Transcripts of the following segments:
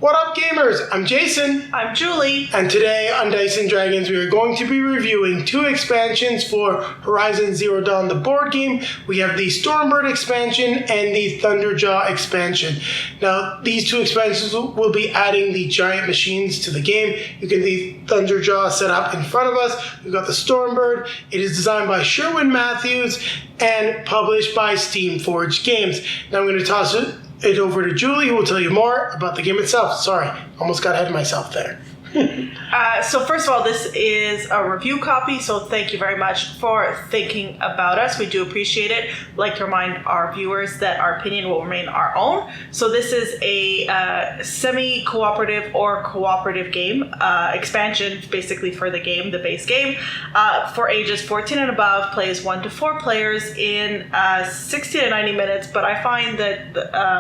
What up, gamers? I'm Jason. I'm Julie. And today on Dice & Dragons, we are going to be reviewing 2 expansions for Horizon Zero Dawn, the board game. We have the Stormbird expansion and the Thunderjaw expansion. Now, these 2 expansions will be adding the giant machines to the game. You can see Thunderjaw set up in front of us. We've got the Stormbird. It is designed by Sherwin Matthews and published by Steamforged Games. Now, I'm going to toss it over to Julie, who will tell you more about the game itself. Sorry, almost got ahead of myself there. So first of all, this is a review copy, so thank you very much for thinking about us. We do appreciate it. I'd like to remind our viewers that our opinion will remain our own. So this is a semi-cooperative or cooperative game, expansion basically for the game, the base game, for ages 14 and above, plays 1 to 4 players in 60 to 90 minutes, but I find that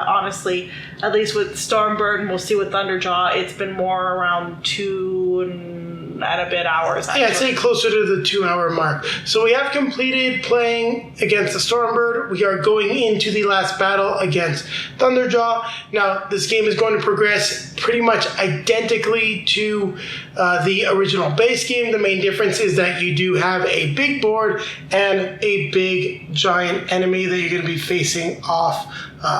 honestly, at least with Stormbird, and we'll see with Thunderjaw, it's been more around 2 and a bit hours. Actually. Yeah, I'd say closer to the 2-hour mark. So we have completed playing against the Stormbird. We are going into the last battle against Thunderjaw. Now, this game is going to progress pretty much identically to the original base game. The main difference is that you do have a big board and a big giant enemy that you're going to be facing off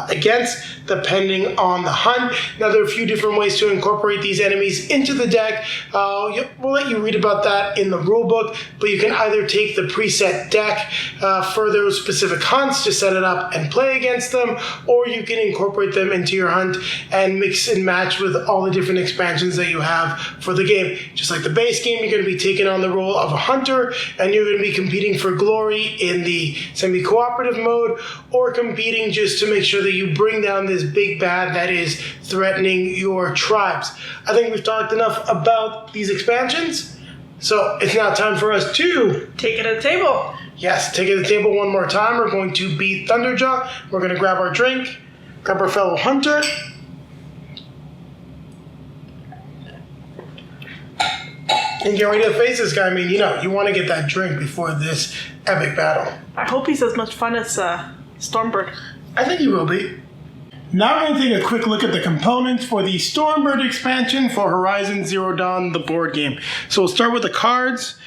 against, depending on the hunt. Now, there are a few different ways to incorporate these enemies into the deck. We'll let you read about that in the rulebook, but you can either take the preset deck for those specific hunts to set it up and play against them, or you can incorporate them into your hunt and mix and match with all the different expansions that you have for the game. Just like the base game, you're going to be taking on the role of a hunter, and you're going to be competing for glory in the semi-cooperative mode, or competing just to make sure that you bring down this big bad that is threatening your tribes. I think we've talked enough about these expansions, so it's now time for us to take it at the table. Yes, take it to the table one more time. We're going to beat Thunderjaw. We're going to grab our drink, grab our fellow hunter, and get ready to face this guy. I mean, you want to get that drink before this epic battle. I hope he's as much fun as Stormbird. I think he will be. Now we're going to take a quick look at the components for the Stormbird expansion for Horizon Zero Dawn, the board game. So we'll start with the cards.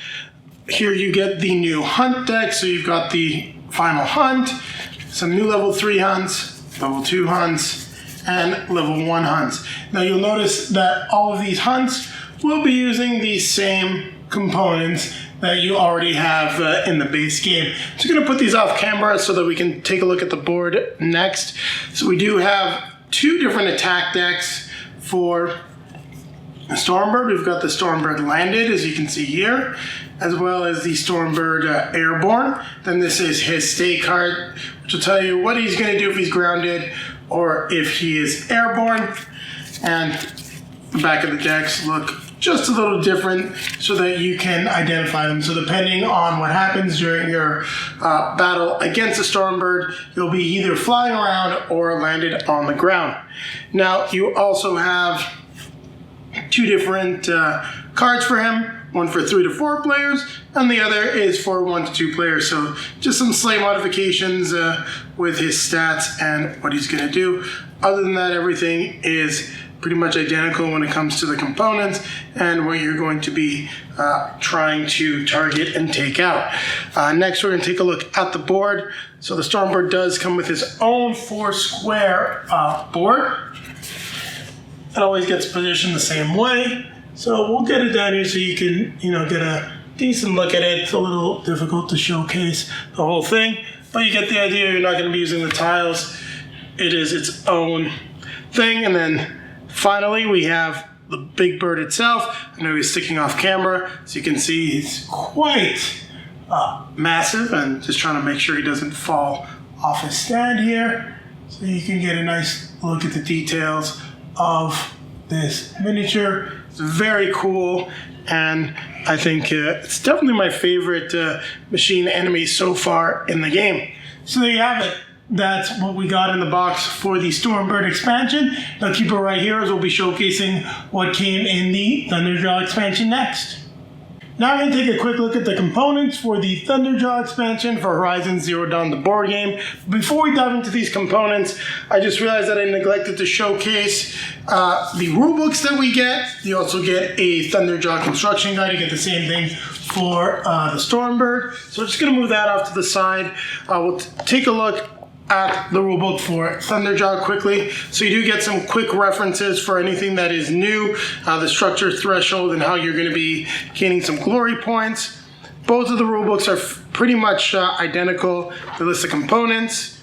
Here you get the new hunt deck. So you've got the final hunt, some new level 3 hunts, level 2 hunts, and level 1 hunts. Now you'll notice that all of these hunts will be using the same components that you already have in the base game. So I'm going to put these off camera so that we can take a look at the board next. So we do have 2 different attack decks for Stormbird. We've got the Stormbird Landed, as you can see here, as well as the Stormbird Airborne. Then this is his stay card, which will tell you what he's going to do if he's grounded or if he is airborne. And the back of the decks look just a little different so that you can identify them. So depending on what happens during your battle against a Stormbird, you'll be either flying around or landed on the ground. Now, you also have 2 different cards for him. One for 3 to 4 players, and the other is for 1 to 2 players. So just some slight modifications with his stats and what he's going to do. Other than that, everything is pretty much identical when it comes to the components and what you're going to be trying to target and take out. Next, we're going to take a look at the board. So the Stormbird does come with his own 4-square board. It always gets positioned the same way. So we'll get it down here so you can, get a decent look at it. It's a little difficult to showcase the whole thing, but you get the idea. You're not going to be using the tiles. It is its own thing. And then finally, we have the big bird itself. I know he's sticking off camera, so you can see he's quite massive, and just trying to make sure he doesn't fall off his stand here. So you can get a nice look at the details of this miniature. It's very cool, and I think it's definitely my favorite machine enemy so far in the game. So there you have it. That's what we got in the box for the Stormbird expansion. Now keep it right here as we'll be showcasing what came in the Thunderjaw expansion next. Now I'm going to take a quick look at the components for the Thunderjaw expansion for Horizon Zero Dawn, the board game. Before we dive into these components, I just realized that I neglected to showcase the rulebooks that we get. You also get a Thunderjaw construction guide. You get the same thing for the Stormbird. So I'm just going to move that off to the side. We'll take a look at the rulebook for Thunderjaw quickly. So you do get some quick references for anything that is new, the structure threshold, and how you're going to be gaining some glory points. Both of the rulebooks are pretty much identical. The list of components,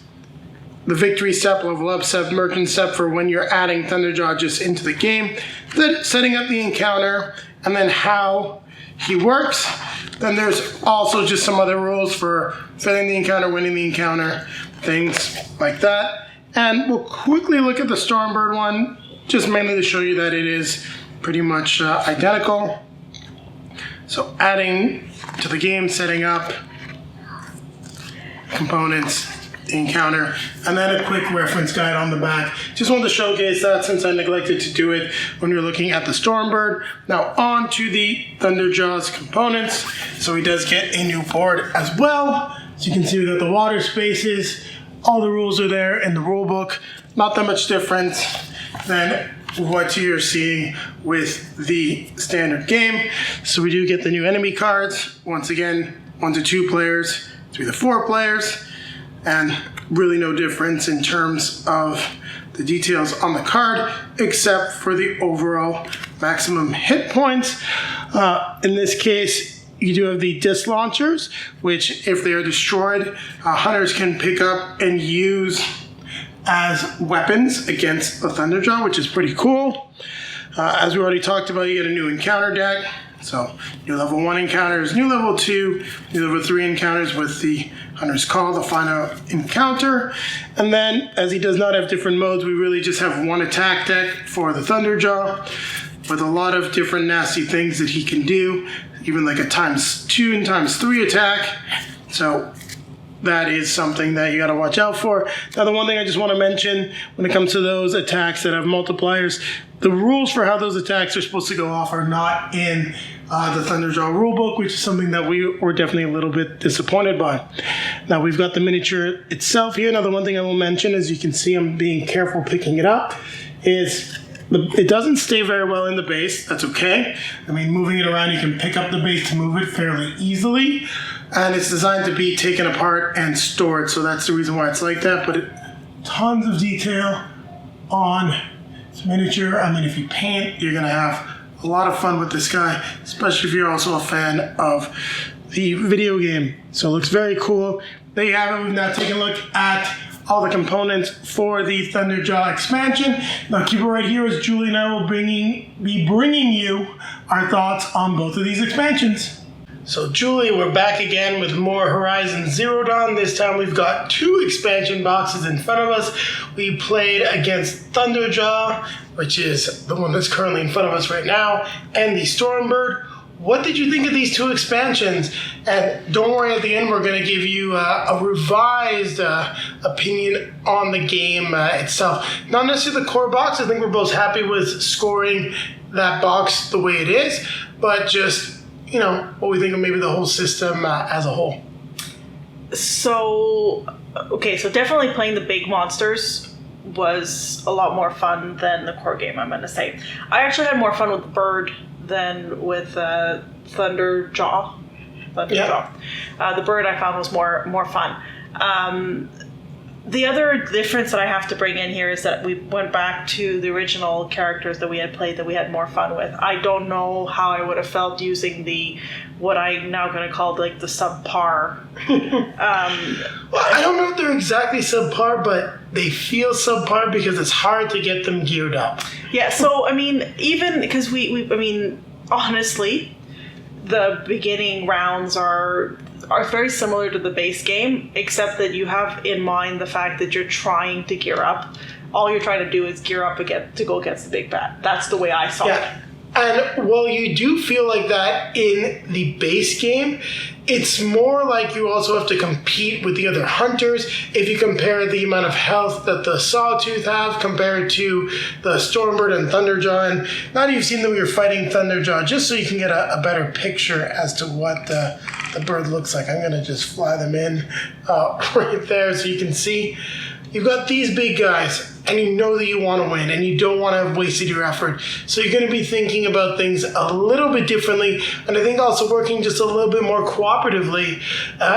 the victory step, level up step, merchant step for when you're adding Thunderjaw just into the game, then setting up the encounter, and then how he works. Then there's also just some other rules for failing the encounter, winning the encounter, things like that. And we'll quickly look at the Stormbird one, just mainly to show you that it is pretty much identical. So adding to the game, setting up components, the encounter, and then a quick reference guide on the back. Just wanted to showcase that since I neglected to do it when we were looking at the Stormbird. Now on to the Thunderjaw's components. So he does get a new board as well. So you can see we got the water spaces. All the rules are there in the rule book. Not that much difference than what you're seeing with the standard game. So we do get the new enemy cards. Once again, 1 to 2 players, 3 to 4 players. And really no difference in terms of the details on the card, except for the overall maximum hit points. In this case, you do have the disc launchers, which if they are destroyed, hunters can pick up and use as weapons against the Thunderjaw, which is pretty cool. As we already talked about, you get a new encounter deck. So new level 1 encounters, new level 2, new level 3 encounters with the Hunter's Call, the final encounter. And then, as he does not have different modes, we really just have one attack deck for the Thunderjaw with a lot of different nasty things that he can do, even like a ×2 and ×3 attack. So that is something that you got to watch out for. Now, the one thing I just want to mention when it comes to those attacks that have multipliers, the rules for how those attacks are supposed to go off are not in the Thunderjaw rulebook, which is something that we were definitely a little bit disappointed by. Now, we've got the miniature itself here. Now, the one thing I will mention, as you can see I'm being careful picking it up, is it doesn't stay very well in the base. That's okay. I mean, moving it around, you can pick up the base to move it fairly easily. And it's designed to be taken apart and stored, so that's the reason why it's like that. But tons of detail on this miniature. I mean, if you paint, you're going to have a lot of fun with this guy, especially if you're also a fan of the video game. So it looks very cool. There you have it. We've now taken a look at all the components for the Thunderjaw expansion. Now keep it right here as Julie and I will be bringing you our thoughts on both of these expansions. So Julie, we're back again with more Horizon Zero Dawn. This time we've got 2 expansion boxes in front of us. We played against Thunderjaw, which is the one that's currently in front of us right now, and the Stormbird. What did you think of these 2 expansions? And don't worry, at the end we're going to give you a revised opinion on the game itself. Not necessarily the core box. I think we're both happy with scoring that box the way it is, but just, you know, what we think of maybe the whole system as a whole. So definitely playing the big monsters was a lot more fun than the core game, I'm going to say. I actually had more fun with the bird than with Thunderjaw. Yeah. The bird I found was more fun. The other difference that I have to bring in here is that we went back to the original characters that we had played that we had more fun with. I don't know how I would have felt using what I'm now going to call like the subpar. Well, I don't know if they're exactly subpar, but they feel subpar because it's hard to get them geared up. Yeah, so I mean, even because honestly, the beginning rounds are very similar to the base game, except that you have in mind the fact that you're trying to gear up. All you're trying to do is gear up to go against the big bad. That's the way I saw it. And while you do feel like that in the base game, it's more like you also have to compete with the other hunters. If you compare the amount of health that the Sawtooth have compared to the Stormbird and Thunderjaw, and now that you've seen them, you're fighting Thunderjaw, just so you can get a better picture as to what the bird looks like. I'm going to just fly them in right there so you can see. You've got these big guys, and you know that you want to win, and you don't want to have wasted your effort. So you're going to be thinking about things a little bit differently, and I think also working just a little bit more cooperatively,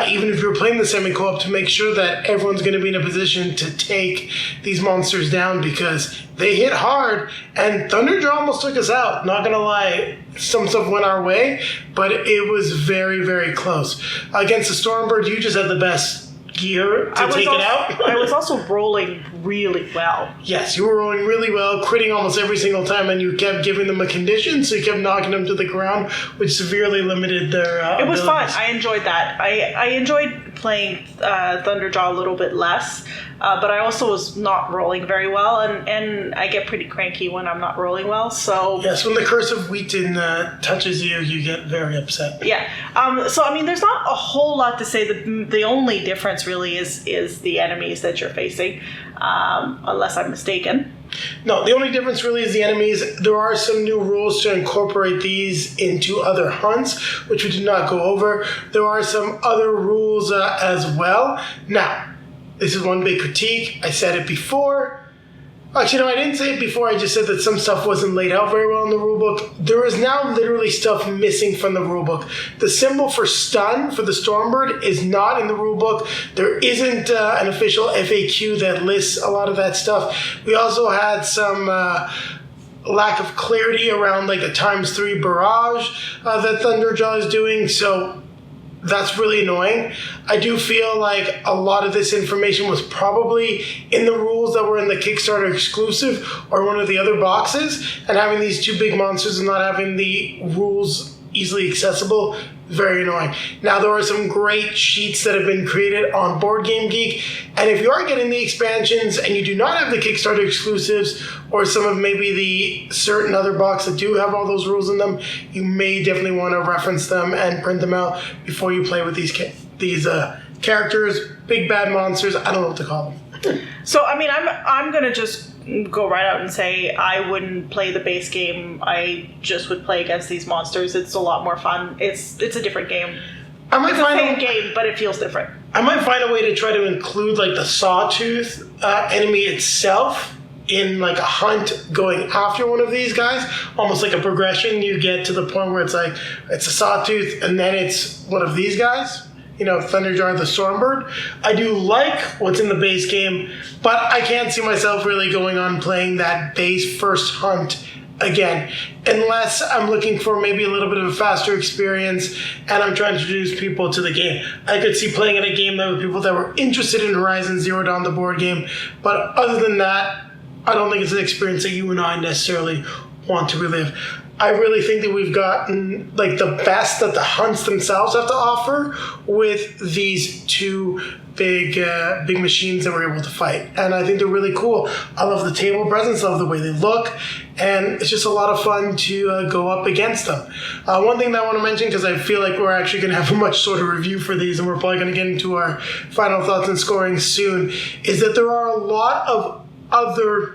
even if you're playing the semi-co-op, to make sure that everyone's going to be in a position to take these monsters down, because they hit hard, and Thunderjaw almost took us out. Not going to lie, some stuff went our way, but it was very, very close. Against the Stormbird, you just had the best gear to take it out. I was also rolling really well. Yes, you were rolling really well, critting almost every single time, and you kept giving them a condition, so you kept knocking them to the ground, which severely limited their It was abilities. fun. I enjoyed that. I enjoyed playing Thunderjaw a little bit less, but I also was not rolling very well, and I get pretty cranky when I'm not rolling well, so... Yes, when the Curse of Wheaton touches you, you get very upset. Yeah. So, I mean, there's not a whole lot to say. The only difference really is the enemies that you're facing, unless I'm mistaken. No, the only difference really is the enemies. There are some new rules to incorporate these into other hunts, which we did not go over. There are some other rules as well. Now, this is one big critique. I said it before. Actually, no, I didn't say it before. I just said that some stuff wasn't laid out very well in the rulebook. There is now literally stuff missing from the rulebook. The symbol for stun for the Stormbird is not in the rulebook. There isn't an official FAQ that lists a lot of that stuff. We also had some lack of clarity around like the ×3 barrage that Thunderjaw is doing. So that's really annoying. I do feel like a lot of this information was probably in the rules that were in the Kickstarter exclusive or one of the other boxes, and having these two big monsters and not having the rules easily accessible, very annoying. Now, there are some great sheets that have been created on Boardgame Geek, and if you are getting the expansions and you do not have the Kickstarter exclusives or some of maybe the certain other boxes that do have all those rules in them, you may definitely want to reference them and print them out before you play with these characters, big bad monsters. I don't know what to call them. So, I mean, I'm going to just go right out and say I wouldn't play the base game. I just would play against these monsters. It's a lot more fun. It's a different game. It's the same game, but it feels different. I might find a way to try to include like the Sawtooth enemy itself in like a hunt going after one of these guys, almost like a progression. You get to the point where it's like it's a Sawtooth and then it's one of these guys. You know, Thunderjaw the Stormbird. I do like what's in the base game, but I can't see myself really going on playing that base first hunt again, unless I'm looking for maybe a little bit of a faster experience and I'm trying to introduce people to the game. I could see playing in a game with people that were interested in Horizon Zero Dawn, the board game, but other than that, I don't think it's an experience that you and I necessarily want to relive. I really think that we've gotten like the best that the hunts themselves have to offer with these two big machines that we're able to fight, and I think they're really cool. I love the table presence, I love the way they look, and it's just a lot of fun to go up against them. One thing that I want to mention, because I feel like we're actually going to have a much shorter review for these, and we're probably going to get into our final thoughts and scoring soon, is that there are a lot of other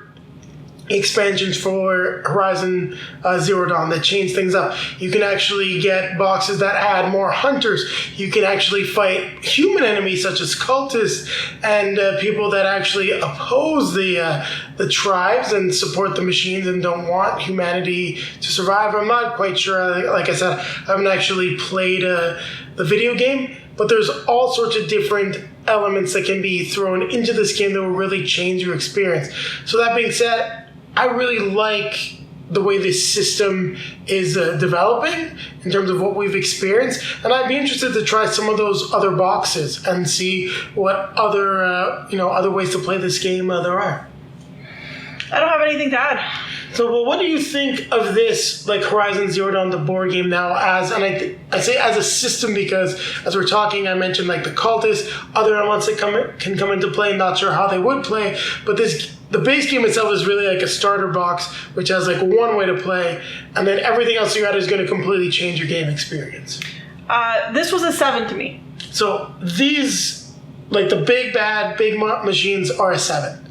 expansions for Horizon Zero Dawn that change things up. You can actually get boxes that add more hunters. You can actually fight human enemies such as cultists and people that actually oppose the tribes and support the machines and don't want humanity to survive. I'm not quite sure. Like I said, I haven't actually played the video game, but there's all sorts of different elements that can be thrown into this game that will really change your experience. So that being said, I really like the way this system is developing in terms of what we've experienced, and I'd be interested to try some of those other boxes and see what other other ways to play this game there are. I don't have anything to add. So, well, what do you think of this, like Horizon Zero Dawn, the board game now as, and I say as a system because as we're talking, I mentioned like the cultists, other elements that can come into play. Not sure how they would play, but this the base game itself is really like a starter box, which has like one way to play, and then everything else you add is going to completely change your game experience. This was a 7 to me. So these, like the big machines are a 7.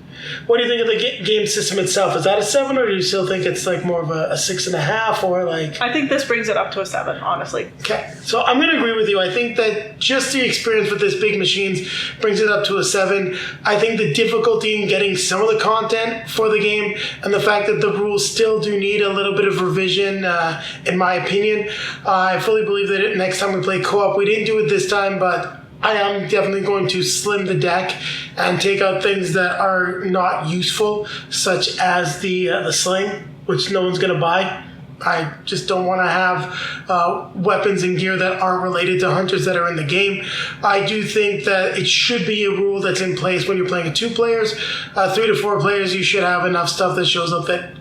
What do you think of the game system itself? Is that a 7, or do you still think it's like more of a 6.5, or like? I think this brings it up to a 7, honestly. Okay, so I'm going to agree with you. I think that just the experience with this big machines brings it up to a 7. I think the difficulty in getting some of the content for the game and the fact that the rules still do need a little bit of revision, in my opinion. I fully believe that next time we play co-op, we didn't do it this time, but I am definitely going to slim the deck and take out things that are not useful, such as the sling, which no one's going to buy. I just don't want to have weapons and gear that aren't related to hunters that are in the game. I do think that it should be a rule that's in place when you're playing with 2 players. 3 to 4 players, you should have enough stuff that shows up that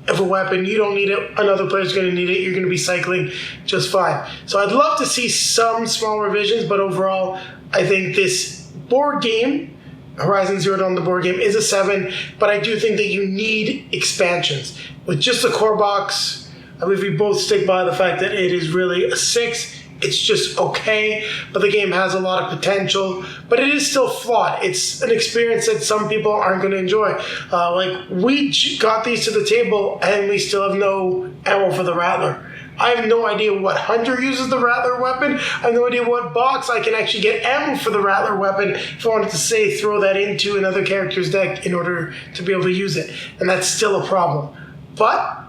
if a weapon, you don't need it, another player's going to need it, you're going to be cycling just fine. So I'd love to see some small revisions, but overall, I think this board game, Horizon Zero Dawn, the board game, is a 7, but I do think that you need expansions. With just the core box, I believe we both stick by the fact that it is really a 6. It's just okay, but the game has a lot of potential, but it is still flawed. It's an experience that some people aren't going to enjoy. Like, we got these to the table, and we still have no ammo for the Rattler. I have no idea what hunter uses the Rattler weapon. I have no idea what box I can actually get ammo for the Rattler weapon if I wanted to, say, throw that into another character's deck in order to be able to use it. And that's still a problem. But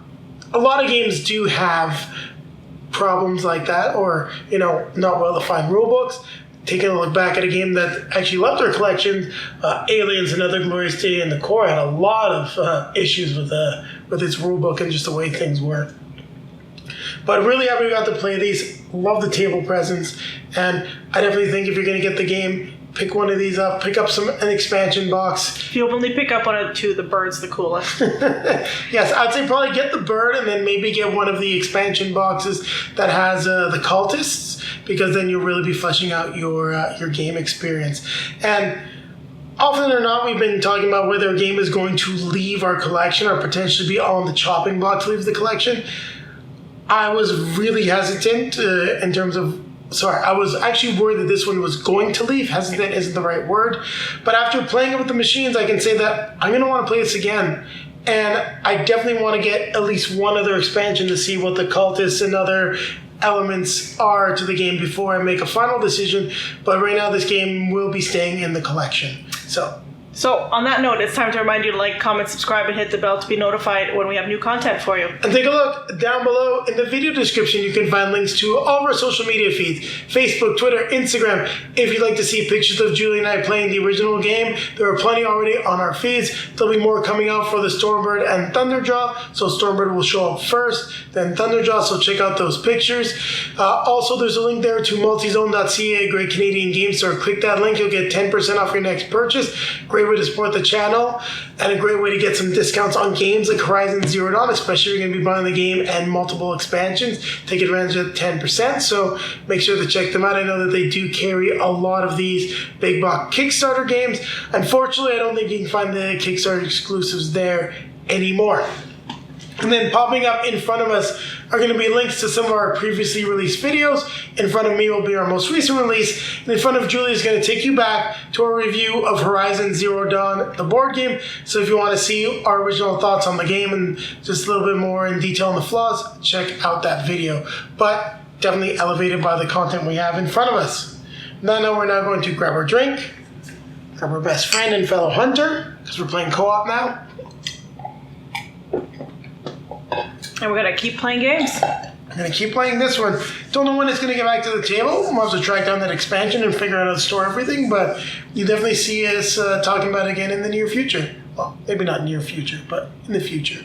a lot of games do have problems like that, or, not well-defined rule books. Taking a look back at a game that actually left our collection, Aliens: Another Glorious Day in the Core had a lot of issues with its rule book and just the way things were. But really happy we got to play these. Love the table presence, and I definitely think if you're going to get the game, pick one of these up. Pick up an expansion box. If you only pick up one or two, the bird's the coolest. Yes, I'd say probably get the bird and then maybe get one of the expansion boxes that has the cultists, because then you'll really be fleshing out your game experience. And often or not, we've been talking about whether a game is going to leave our collection or potentially be on the chopping block to leave the collection. I was really hesitant I was actually worried that this one was going to leave. Hesitant isn't the right word. But after playing it with the machines, I can say that I'm going to want to play this again. And I definitely want to get at least one other expansion to see what the cultists and other elements are to the game before I make a final decision. But right now, this game will be staying in the collection. So on that note, it's time to remind you to like, comment, subscribe, and hit the bell to be notified when we have new content for you. And take a look down below in the video description. You can find links to all of our social media feeds: Facebook, Twitter, Instagram. If you'd like to see pictures of Julie and I playing the original game, there are plenty already on our feeds. There'll be more coming out for the Stormbird and Thunderjaw. So Stormbird will show up first, then Thunderjaw, so check out those pictures. Also, there's a link there to multizone.ca, a great Canadian game store. Click that link, you'll get 10% off your next purchase. Great way to support the channel, and a great way to get some discounts on games like Horizon Zero Dawn, especially if you're going to be buying the game and multiple expansions. Take advantage of 10%, so make sure to check them out. I know that they do carry a lot of these big box Kickstarter games. Unfortunately, I don't think you can find the Kickstarter exclusives there anymore. And then popping up in front of us are going to be links to some of our previously released videos. In front of me will be our most recent release. And in front of Julie is going to take you back to our review of Horizon Zero Dawn, the board game. So if you want to see our original thoughts on the game and just a little bit more in detail on the flaws, check out that video. But definitely elevated by the content we have in front of us. Now we're now going to grab our drink, grab our best friend and fellow hunter, because we're playing co-op now. And we're going to keep playing games. I'm going to keep playing this one. Don't know when it's going to get back to the table. We'll have to track down that expansion and figure out how to store everything, but you definitely see us talking about it again in the near future. Well, maybe not near future, but in the future.